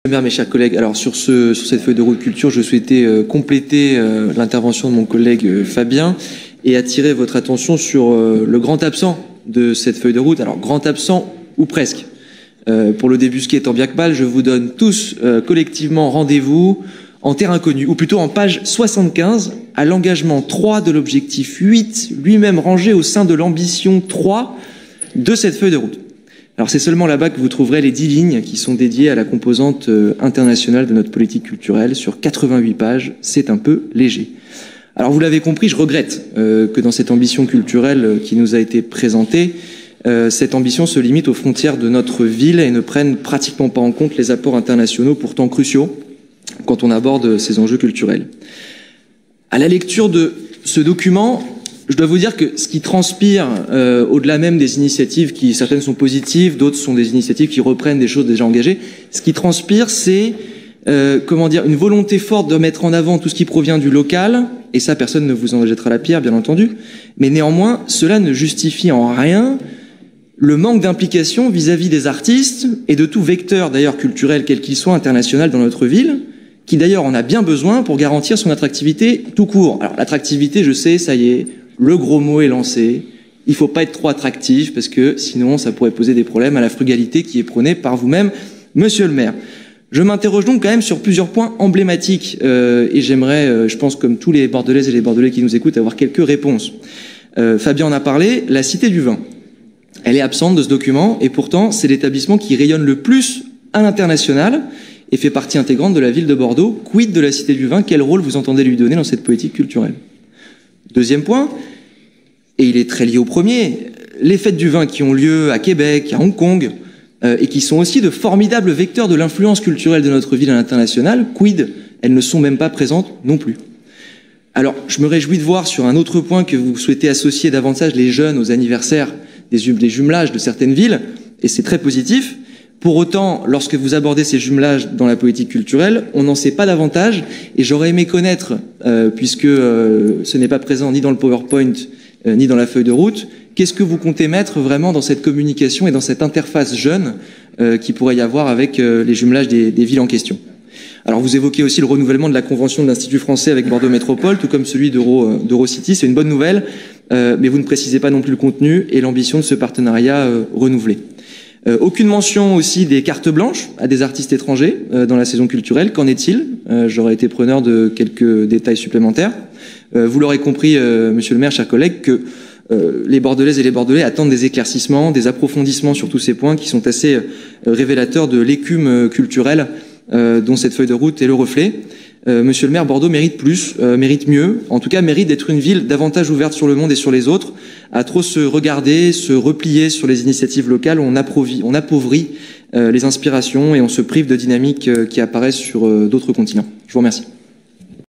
Mes chers collègues, alors sur cette feuille de route culture, je souhaitais compléter l'intervention de mon collègue Fabien et attirer votre attention sur le grand absent de cette feuille de route. Alors grand absent ou presque. Pour le débusquer tant bien que mal, je vous donne tous collectivement rendez-vous en terre inconnue, ou plutôt en page 75, à l'engagement 3 de l'objectif 8, lui-même rangé au sein de l'ambition 3 de cette feuille de route. Alors c'est seulement là-bas que vous trouverez les 10 lignes qui sont dédiées à la composante internationale de notre politique culturelle sur 88 pages. C'est un peu léger. Alors vous l'avez compris, je regrette que dans cette ambition culturelle qui nous a été présentée, cette ambition se limite aux frontières de notre ville et ne prenne pratiquement pas en compte les apports internationaux pourtant cruciaux quand on aborde ces enjeux culturels. À la lecture de ce document, je dois vous dire que ce qui transpire, au-delà même des initiatives qui, certaines sont positives, d'autres sont des initiatives qui reprennent des choses déjà engagées, ce qui transpire, c'est, une volonté forte de mettre en avant tout ce qui provient du local, et ça, personne ne vous en jettera la pierre, bien entendu, mais néanmoins, cela ne justifie en rien le manque d'implication vis-à-vis des artistes et de tout vecteur, d'ailleurs, culturel, quel qu'il soit, international dans notre ville, qui d'ailleurs en a bien besoin pour garantir son attractivité tout court. Alors, l'attractivité, je sais, ça y est, le gros mot est lancé. Il ne faut pas être trop attractif parce que sinon ça pourrait poser des problèmes à la frugalité qui est prônée par vous-même, monsieur le maire. Je m'interroge donc quand même sur plusieurs points emblématiques et j'aimerais, je pense comme tous les Bordelaises et les Bordelais qui nous écoutent, avoir quelques réponses. Fabien en a parlé, la Cité du Vin. Elle est absente de ce document et pourtant c'est l'établissement qui rayonne le plus à l'international et fait partie intégrante de la ville de Bordeaux. Quid de la Cité du Vin? Quel rôle vous entendez lui donner dans cette politique culturelle? Deuxième point, et il est très lié au premier, les fêtes du vin qui ont lieu à Québec, à Hong Kong, et qui sont aussi de formidables vecteurs de l'influence culturelle de notre ville à l'international, quid, elles ne sont même pas présentes non plus. Alors, je me réjouis de voir sur un autre point que vous souhaitez associer davantage les jeunes aux anniversaires des jumelages de certaines villes, et c'est très positif. Pour autant, lorsque vous abordez ces jumelages dans la politique culturelle, on n'en sait pas davantage, et j'aurais aimé connaître, puisque ce n'est pas présent ni dans le PowerPoint, ni dans la feuille de route, qu'est-ce que vous comptez mettre vraiment dans cette communication et dans cette interface jeune qui pourrait y avoir avec les jumelages des villes en question. Alors vous évoquez aussi le renouvellement de la convention de l'Institut français avec Bordeaux Métropole, tout comme celui d'Eurocity, c'est une bonne nouvelle, mais vous ne précisez pas non plus le contenu et l'ambition de ce partenariat renouvelé. Aucune mention aussi des cartes blanches à des artistes étrangers dans la saison culturelle. Qu'en est-il? J'aurais été preneur de quelques détails supplémentaires. Vous l'aurez compris, monsieur le maire, chers collègues, que les Bordelaises et les Bordelais attendent des éclaircissements, des approfondissements sur tous ces points qui sont assez révélateurs de l'écume culturelle dont cette feuille de route est le reflet. Monsieur le maire, Bordeaux mérite plus, mérite mieux, en tout cas mérite d'être une ville davantage ouverte sur le monde et sur les autres. À trop se regarder, se replier sur les initiatives locales, on appauvrit les inspirations et on se prive de dynamiques qui apparaissent sur d'autres continents. Je vous remercie.